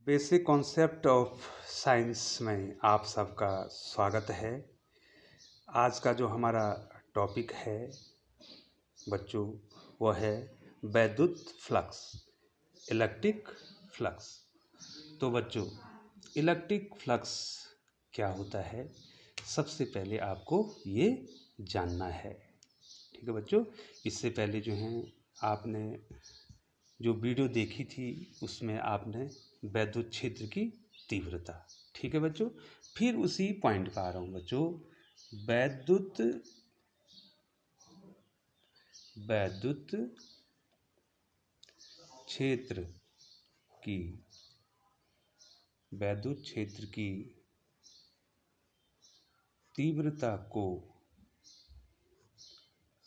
Basic concept of science में आप सबका स्वागत है। आज का जो हमारा टॉपिक है बच्चों, वो है वैद्युत फ्लक्स, इलेक्ट्रिक फ्लक्स। तो बच्चों, इलेक्ट्रिक फ्लक्स क्या होता है, सबसे पहले आपको ये जानना है। ठीक है बच्चों, इससे पहले जो है आपने जो वीडियो देखी थी उसमें आपने वैद्युत क्षेत्र की तीव्रता, ठीक है बच्चों, फिर उसी पॉइंट पर आ रहा हूँ बच्चों। वैद्युत क्षेत्र की वैद्युत क्षेत्र की तीव्रता को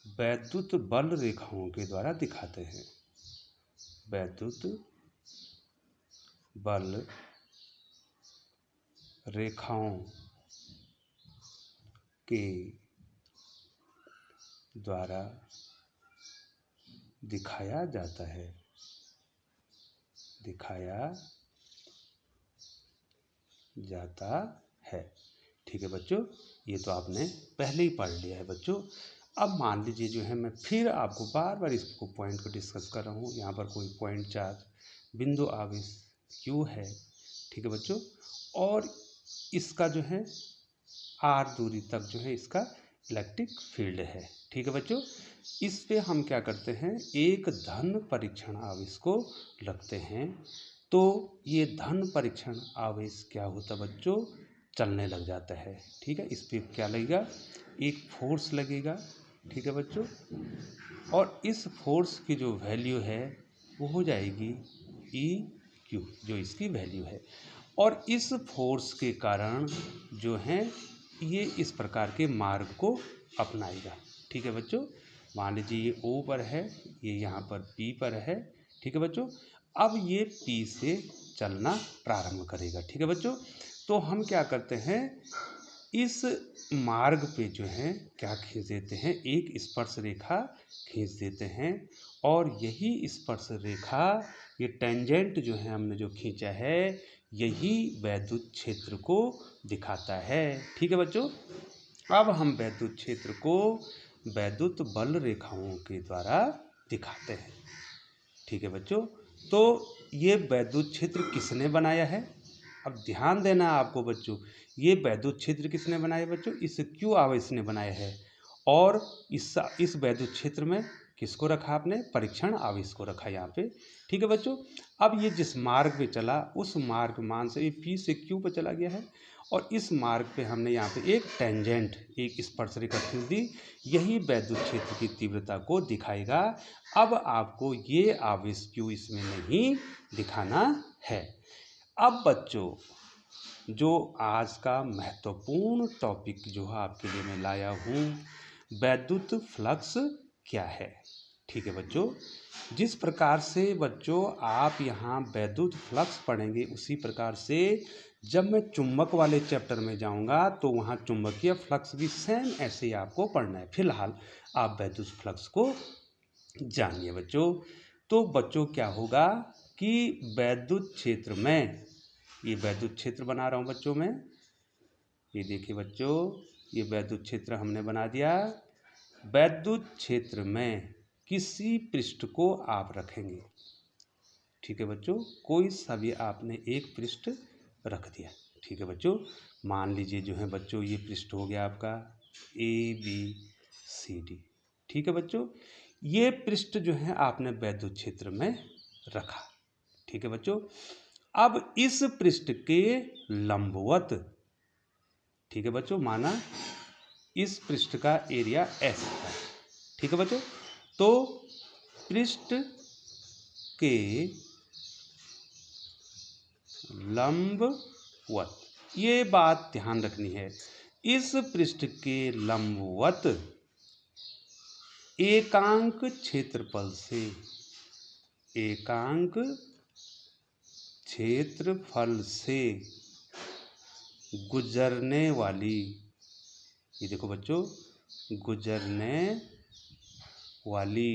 वैद्युत बल रेखाओं के द्वारा दिखाते हैं। वैद्युत बल रेखाओं के द्वारा दिखाया जाता है। ठीक है बच्चों, ये तो आपने पहले ही पढ़ लिया है बच्चों। अब मान लीजिए जो है मैं फिर आपको बार बार इसको पॉइंट को डिस्कस कर रहा हूँ। यहाँ पर कोई पॉइंट चार्ज बिंदु आवेश Q है, ठीक है बच्चों, और इसका जो है R दूरी तक जो है इसका इलेक्ट्रिक फील्ड है। ठीक है बच्चों, इस पे हम क्या करते हैं, एक धन परीक्षण आवेश को रखते हैं। तो ये धन परीक्षण आवेश क्या होता है बच्चों, चलने लग जाता है। ठीक है, इस पे क्या लगेगा, एक फोर्स लगेगा। ठीक है बच्चों, और इस फोर्स की जो वैल्यू है वो हो जाएगी EQ, जो इसकी वैल्यू है। और इस फोर्स के कारण जो है ये इस प्रकार के मार्ग को अपनाएगा। ठीक है बच्चों, मान लीजिए ये O पर है, ये यहाँ पर P पर है। ठीक है बच्चों, अब ये P से चलना प्रारंभ करेगा। ठीक है बच्चों, तो हम क्या करते हैं, इस मार्ग पे जो है क्या खींच देते हैं, एक स्पर्श रेखा खींच देते हैं। और यही स्पर्श रेखा, ये टेंजेंट जो है हमने जो खींचा है, यही वैद्युत क्षेत्र को दिखाता है। ठीक है बच्चों, अब हम वैद्युत क्षेत्र को वैद्युत बल रेखाओं के द्वारा दिखाते हैं। ठीक है बच्चों, तो ये वैद्युत क्षेत्र किसने बनाया है, अब ध्यान देना आपको बच्चों, ये वैद्युत क्षेत्र किसने बनाया बच्चों, इस Q आवेश ने बनाया है। और इस वैद्युत क्षेत्र में किसको रखा आपने, परीक्षण आवेश को रखा यहाँ पे। ठीक है बच्चों, अब ये जिस मार्ग पे चला उस मार्ग मान से P से Q पे चला गया है, और इस मार्ग पे हमने यहाँ पे एक टेंजेंट, एक स्पर्श रेखा खींच दी, यही वैद्युत क्षेत्र की तीव्रता को दिखाएगा। अब आपको ये आवेश Q इसमें नहीं दिखाना है। अब बच्चों, जो आज का महत्वपूर्ण टॉपिक जो है आपके लिए मैं लाया हूँ, वैद्युत फ्लक्स क्या है। ठीक है बच्चों, जिस प्रकार से बच्चों आप यहाँ वैद्युत फ्लक्स पढ़ेंगे, उसी प्रकार से जब मैं चुंबक वाले चैप्टर में जाऊँगा तो वहाँ चुंबकीय फ्लक्स भी सेम ऐसे ही आपको पढ़ना है। फिलहाल आप वैद्युत फ्लक्स को जानिए बच्चों। तो बच्चों क्या होगा कि वैद्युत क्षेत्र में, ये वैद्युत क्षेत्र बना रहा हूँ बच्चों में, ये देखिए बच्चों, ये वैद्युत क्षेत्र हमने बना दिया। वैद्युत क्षेत्र में किसी पृष्ठ को आप रखेंगे। ठीक है बच्चों, कोई सा भी आपने एक पृष्ठ रख दिया। ठीक है बच्चों, मान लीजिए जो है बच्चों ये पृष्ठ हो गया आपका ABCD। ठीक है बच्चों, ये पृष्ठ जो है आपने वैद्युत क्षेत्र में रखा। ठीक है बच्चों, अब इस पृष्ठ के लंबवत, ठीक है बच्चों, माना इस पृष्ठ का एरिया S है। ठीक है बच्चों, तो पृष्ठ के लंबवत, ये बात ध्यान रखनी है, इस पृष्ठ के लंबवत एकांक क्षेत्रफल से, एकांक क्षेत्रफल से गुजरने वाली, ये देखो बच्चों, गुजरने वाली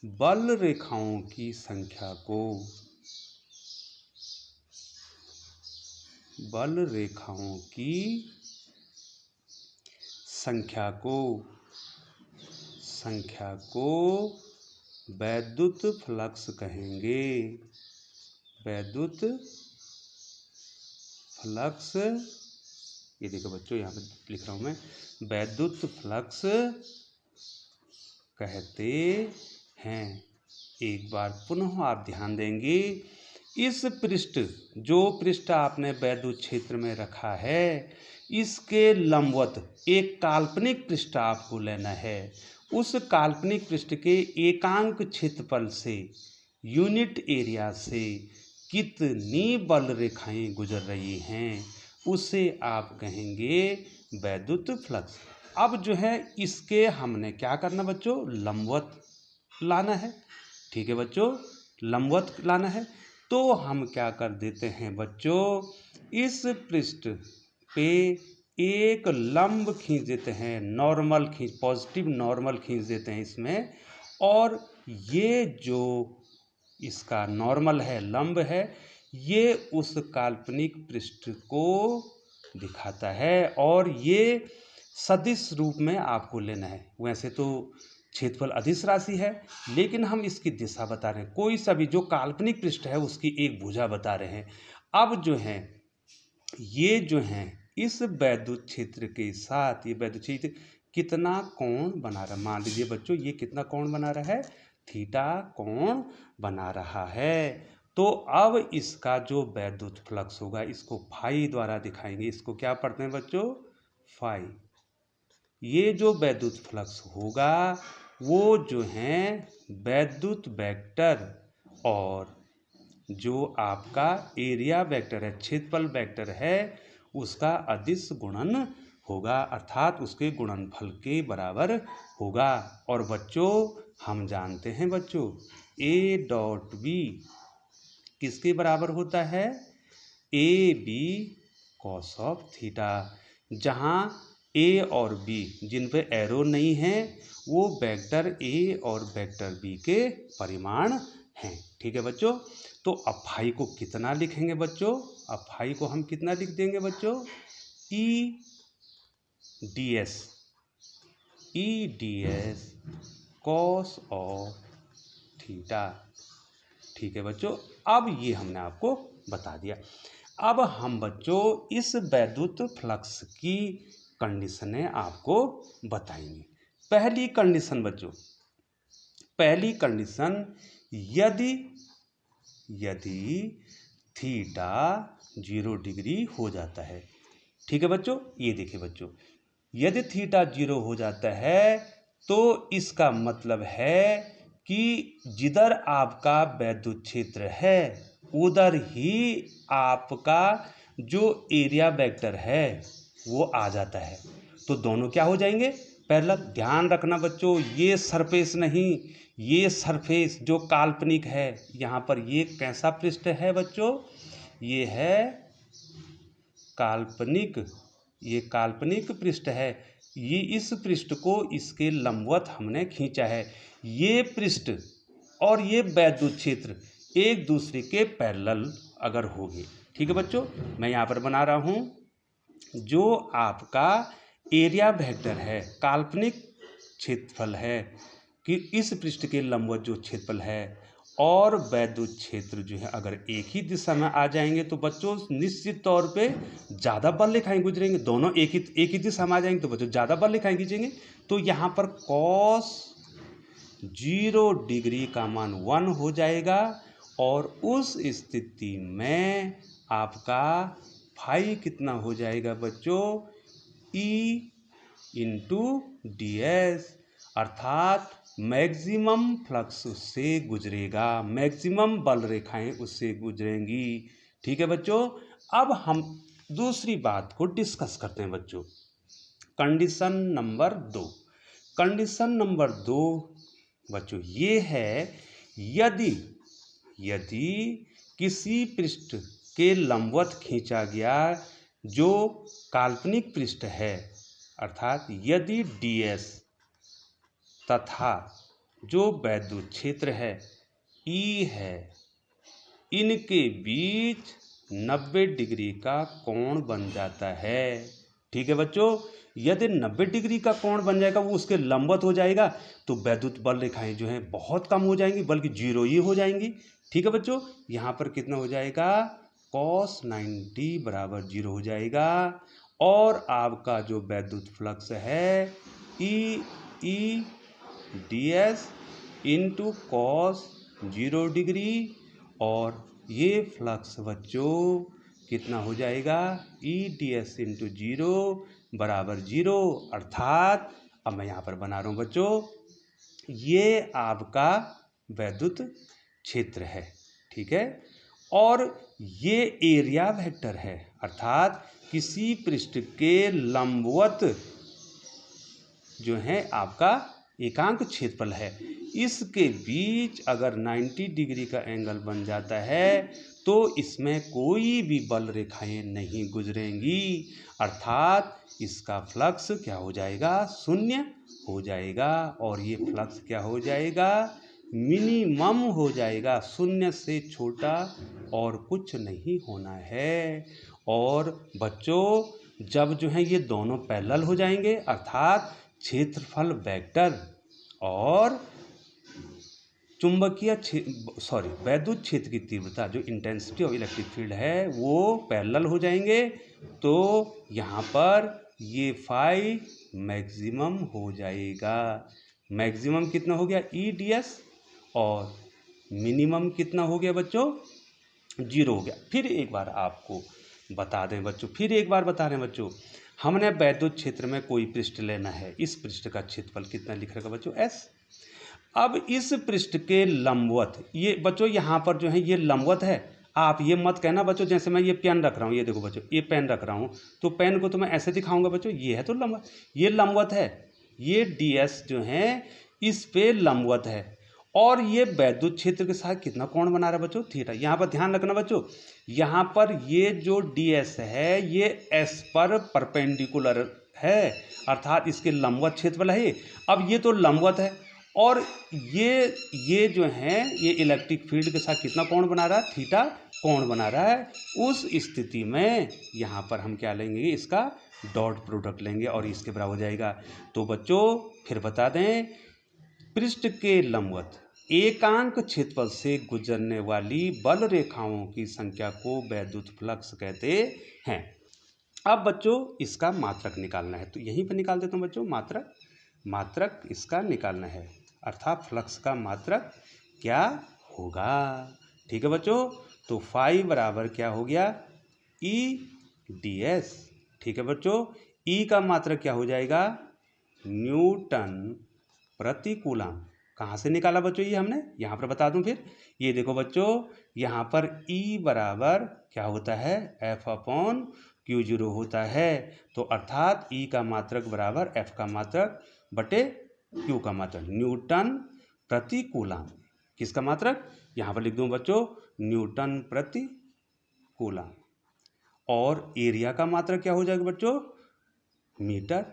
बल रेखाओं की संख्या को बल रेखाओं की संख्या को वैद्युत फ्लक्स कहेंगे। वैद्युत फ्लक्स, ये देखो बच्चों यहाँ पे लिख रहा हूँ मैं, वैद्युत फ्लक्स कहते हैं। एक बार पुनः आप ध्यान देंगे, इस पृष्ठ, जो पृष्ठ आपने वैद्युत क्षेत्र में रखा है, इसके लंबवत एक काल्पनिक पृष्ठ आपको लेना है। उस काल्पनिक पृष्ठ के एकांक क्षेत्रफल से, यूनिट एरिया से कितनी बल रेखाएं गुजर रही हैं, उसे आप कहेंगे वैद्युत फ्लक्स। अब जो है इसके हमने क्या करना बच्चों, लंबवत लाना है। ठीक है बच्चों, लंबवत लाना है। तो हम क्या कर देते हैं बच्चों, इस पृष्ठ पे एक लंब खींच देते हैं, नॉर्मल खींच, पॉजिटिव नॉर्मल खींच देते हैं इसमें, और ये जो इसका नॉर्मल है, लंब है, ये उस काल्पनिक पृष्ठ को दिखाता है, और ये सदिश रूप में आपको लेना है। वैसे तो क्षेत्रफल अदिश राशि है, लेकिन हम इसकी दिशा बता रहे हैं। कोई सा भी जो काल्पनिक पृष्ठ है उसकी एक भुजा बता रहे हैं। अब जो है ये जो है इस वैद्युत क्षेत्र के साथ, ये वैद्युत क्षेत्र कितना कोण बना रहा है, मान लीजिए बच्चों ये कितना कोण बना रहा है, थीटा कोण बना रहा है। तो अब इसका जो वैद्युत फ्लक्स होगा, इसको फाई द्वारा दिखाएंगे। इसको क्या पढ़ते हैं बच्चों, फाई। ये जो वैद्युत फ्लक्स होगा वो जो है वैद्युत वेक्टर और जो आपका एरिया वेक्टर है, क्षेत्रफल वेक्टर है, उसका अदिश गुणन होगा, अर्थात उसके गुणनफल के बराबर होगा। और बच्चों हम जानते हैं बच्चों, ए डॉट बी किसके बराबर होता है, A B cos of theta. जहाँ ए और बी जिन पे एरो नहीं है वो वेक्टर ए और वेक्टर बी के परिमाण हैं। ठीक है बच्चों, तो अब फाई को कितना लिखेंगे बच्चों, अब फाई को हम कितना लिख देंगे बच्चों, E D S cos of theta. ठीक है बच्चों, अब ये हमने आपको बता दिया। अब हम बच्चों इस वैद्युत फ्लक्स की कंडीशनें आपको बताएंगे। पहली कंडीशन बच्चों, पहली कंडीशन, यदि थीटा 0 डिग्री हो जाता है। ठीक है बच्चों, ये देखिए बच्चों, यदि थीटा 0 हो जाता है तो इसका मतलब है कि जिधर आपका वैद्युत क्षेत्र है उधर ही आपका जो एरिया वेक्टर है वो आ जाता है। तो दोनों क्या हो जाएंगे, पैरेलल। ध्यान रखना बच्चों, ये सरफेस नहीं, ये सरफेस जो काल्पनिक है, यहाँ पर ये कैसा पृष्ठ है बच्चों, ये है काल्पनिक, ये काल्पनिक पृष्ठ है। ये इस पृष्ठ को इसके लंबवत हमने खींचा है। ये पृष्ठ और ये वैद्युत क्षेत्र एक दूसरे के पैरेलल अगर होंगे। ठीक है बच्चों, मैं यहाँ पर बना रहा हूँ, जो आपका एरिया वेक्टर है, काल्पनिक क्षेत्रफल है कि इस पृष्ठ के लंबवत जो क्षेत्रफल है, और वैद्युत क्षेत्र जो है अगर एक ही दिशा में आ जाएंगे तो बच्चों निश्चित तौर पे ज़्यादा बल रेखाएं गुजरेंगे। दोनों एक ही दिशा में आ जाएंगे तो बच्चों ज़्यादा बल रेखाएं खींचेंगे। तो यहाँ पर कॉस 0 डिग्री का मान 1 हो जाएगा, और उस स्थिति में आपका फाई कितना हो जाएगा बच्चों, ई इंटू डी एस, अर्थात मैक्सिमम फ्लक्स उससे गुजरेगा, मैक्सिमम बल रेखाएं उससे गुजरेंगी। ठीक है बच्चों, अब हम दूसरी बात को डिस्कस करते हैं बच्चों, कंडीशन नंबर 2। कंडीशन नंबर 2 बच्चों ये है, यदि किसी पृष्ठ के लंबवत खींचा गया जो काल्पनिक पृष्ठ है, अर्थात यदि ds तथा जो वैद्युत क्षेत्र है E है, इनके बीच 90 डिग्री का कोण बन जाता है। ठीक है बच्चों, यदि 90 डिग्री का कोण बन जाएगा, वो उसके लंबवत हो जाएगा, तो वैद्युत बल रेखाएं जो हैं बहुत कम हो जाएंगी, बल्कि जीरो ही हो जाएंगी। ठीक है बच्चों, यहाँ पर कितना हो जाएगा, cos 90 बराबर जीरो हो जाएगा। और आपका जो वैद्युत फ्लक्स है E D S into cos 0 degree, और ये फ्लक्स बच्चों कितना हो जाएगा, ई डी एस इंटू 0 बराबर 0। अर्थात अब मैं यहाँ पर बना रहा हूँ बच्चों, ये आपका वैद्युत क्षेत्र है। ठीक है, और ये एरिया वेक्टर है, अर्थात किसी पृष्ठ के लंबवत जो है आपका एकांक क्षेत्रफल है, इसके बीच अगर 90 डिग्री का एंगल बन जाता है तो इसमें कोई भी बल रेखाएं नहीं गुजरेंगी, अर्थात इसका फ्लक्स क्या हो जाएगा, शून्य हो जाएगा। और ये फ्लक्स क्या हो जाएगा, मिनिमम हो जाएगा, शून्य से छोटा और कुछ नहीं होना है। और बच्चों जब जो है ये दोनों पैरेलल हो जाएंगे, अर्थात क्षेत्रफल वेक्टर और चुंबकीय वैद्युत क्षेत्र की तीव्रता जो इंटेंसिटी ऑफ इलेक्ट्रिक फील्ड है वो पैरेलल हो जाएंगे, तो यहाँ पर ये फाई मैक्सिमम हो जाएगा। मैक्सिमम कितना हो गया, ई डी एस, और मिनिमम कितना हो गया बच्चों, 0 हो गया। फिर एक बार आपको बता दें बच्चों, फिर एक बार बता रहे हैं बच्चों, हमने वैद्युत क्षेत्र में कोई पृष्ठ लेना है, इस पृष्ठ का क्षेत्रफल कितना लिख रखा बच्चों, एस। अब इस पृष्ठ के लंबवत, ये बच्चों यहाँ पर जो है ये लंबवत है, आप ये मत कहना बच्चों, जैसे मैं ये पेन रख रहा हूँ, ये देखो बच्चों ये पेन रख रहा हूँ, तो पेन को तो मैं ऐसे दिखाऊंगा बच्चों, ये है तो लंबवत, ये लंबवत है, ये डी एस जो है इस पे लंबवत है, और ये वैद्युत क्षेत्र के साथ कितना कोण बना रहा है बच्चों, थीटा। यहाँ पर ध्यान रखना बच्चों, यहाँ पर ये जो डी एस है ये एस पर परपेंडिकुलर है, अर्थात इसके लंबवत क्षेत्रफल है। अब ये तो लंबवत है, और ये जो है ये इलेक्ट्रिक फील्ड के साथ कितना कोण बना रहा है, थीटा कोण बना रहा है। उस स्थिति में यहाँ पर हम क्या लेंगे, इसका डॉट प्रोडक्ट लेंगे और इसके बराबर हो जाएगा। तो बच्चों फिर बता दें, पृष्ठ के लंबवत एकांक क्षेत्रफल से गुजरने वाली बल रेखाओं की संख्या को वैद्युत फ्लक्स कहते हैं। अब बच्चों इसका मात्रक निकालना है, तो यहीं पर निकाल देता हूँ बच्चों, मात्रक इसका निकालना है, अर्थात फ्लक्स का मात्रक क्या होगा। ठीक है बच्चों, तो फाई बराबर क्या हो गया, ई डी एस। ठीक है बच्चों, ई का मात्रक क्या हो जाएगा, न्यूटन प्रति कूलम। कहाँ से निकाला बच्चों ये हमने, यहाँ पर बता दूं फिर, ये देखो बच्चों यहाँ पर ई बराबर क्या होता है, एफ अपॉन क्यू जीरो होता है, तो अर्थात ई का मात्रक बराबर एफ का मात्रक बटे क्यू का मात्रक, न्यूटन प्रति कूलम। किसका मात्रक, यहाँ पर लिख दूं बच्चों, न्यूटन प्रति कूलम। और एरिया का मात्रक क्या हो जाएगा बच्चों, मीटर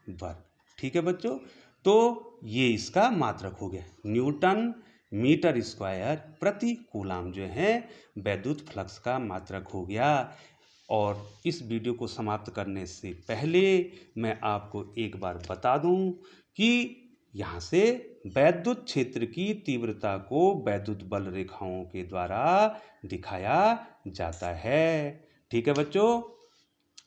वर्ग। ठीक है बच्चों, तो ये इसका मात्रक हो गया, न्यूटन मीटर स्क्वायर प्रति कूलम जो है वैद्युत फ्लक्स का मात्रक हो गया। और इस वीडियो को समाप्त करने से पहले मैं आपको एक बार बता दूं कि यहाँ से वैद्युत क्षेत्र की तीव्रता को वैद्युत बल रेखाओं के द्वारा दिखाया जाता है। ठीक है बच्चों,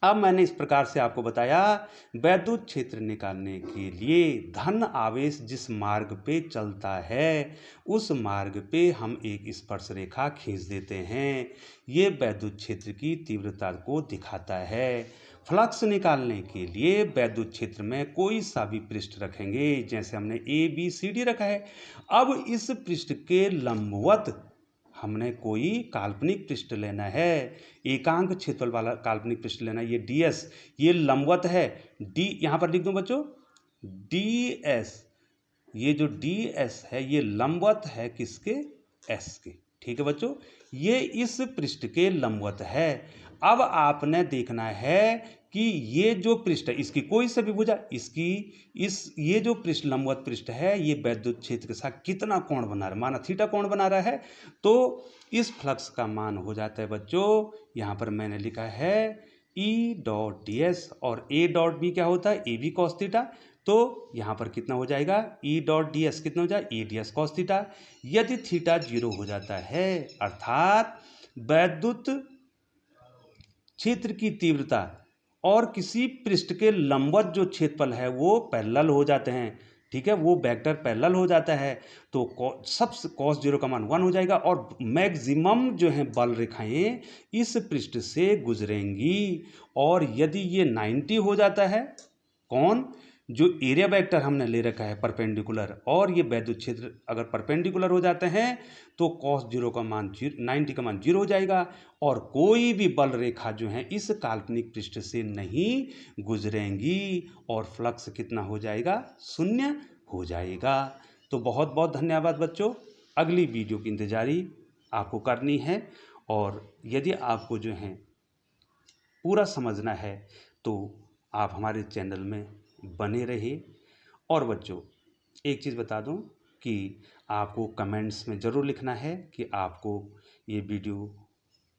अब मैंने इस प्रकार से आपको बताया, वैद्युत क्षेत्र निकालने के लिए धन आवेश जिस मार्ग पे चलता है उस मार्ग पे हम एक स्पर्श रेखा खींच देते हैं, ये वैद्युत क्षेत्र की तीव्रता को दिखाता है। फ्लक्स निकालने के लिए वैद्युत क्षेत्र में कोई सा भी पृष्ठ रखेंगे, जैसे हमने ए बी सी डी रखा है। अब इस पृष्ठ के लंबवत हमने कोई काल्पनिक पृष्ठ लेना है, एकांक क्षेत्रफल वाला काल्पनिक पृष्ठ लेना है। ये डी एस ये लंबवत है, डी यहाँ पर लिख दूं बच्चों, डी एस, ये जो डी एस है ये लंबवत है किसके, एस के। ठीक है बच्चों, ये इस पृष्ठ के लंबवत है। अब आपने देखना है कि ये जो पृष्ठ है इसकी कोई सा भी भुजा, ये जो पृष्ठ लंबवत पृष्ठ है ये वैद्युत क्षेत्र के साथ कितना कोण बना रहा है, माना थीटा कोण बना रहा है, तो इस फ्लक्स का मान हो जाता है बच्चों, यहाँ पर मैंने लिखा है E डॉट डी एस, और A डॉट बी क्या होता है, ए बी कॉस थीटा। तो यहाँ पर कितना हो जाएगा, E डॉट डी एस कितना हो जाएगा, A D S cos theta. यदि थीटा 0 हो जाता है अर्थात वैद्युत क्षेत्र की तीव्रता और किसी पृष्ठ के लंबवत जो क्षेत्रफल है वो पैरेलल हो जाते हैं, ठीक है, वो वेक्टर पैरेलल हो जाता है, तो सबसे cos 0 का मान 1 हो जाएगा और मैक्सिमम जो है बल रेखाएं इस पृष्ठ से गुजरेंगी। और यदि ये 90 हो जाता है, कौन, जो एरिया वेक्टर हमने ले रखा है परपेंडिकुलर, और ये वैद्युत क्षेत्र अगर परपेंडिकुलर हो जाते हैं तो cos 0 का मान 90 का मान 0 हो जाएगा और कोई भी बल रेखा जो है इस काल्पनिक पृष्ठ से नहीं गुजरेंगी और फ्लक्स कितना हो जाएगा, 0 हो जाएगा। तो बहुत बहुत धन्यवाद बच्चों, अगली वीडियो की इंतजारी आपको करनी है, और यदि आपको जो है पूरा समझना है तो आप हमारे चैनल में बने रहिए। और बच्चों एक चीज़ बता दूं कि आपको कमेंट्स में ज़रूर लिखना है कि आपको ये वीडियो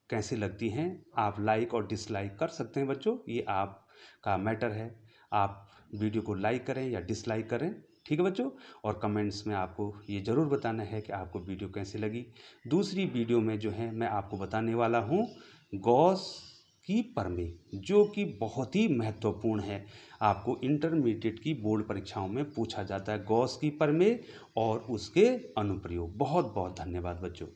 कैसी लगती हैं। आप लाइक और डिसलाइक कर सकते हैं बच्चों, ये आपका मैटर है, आप वीडियो को लाइक करें या डिसलाइक करें, ठीक है बच्चों। और कमेंट्स में आपको ये ज़रूर बताना है कि आपको वीडियो कैसी लगी। दूसरी वीडियो में जो है मैं आपको बताने वाला हूँ गॉस की प्रमेय, जो कि बहुत ही महत्वपूर्ण है, आपको इंटरमीडिएट की बोर्ड परीक्षाओं में पूछा जाता है, गॉस की प्रमेय और उसके अनुप्रयोग। बहुत बहुत धन्यवाद बच्चों।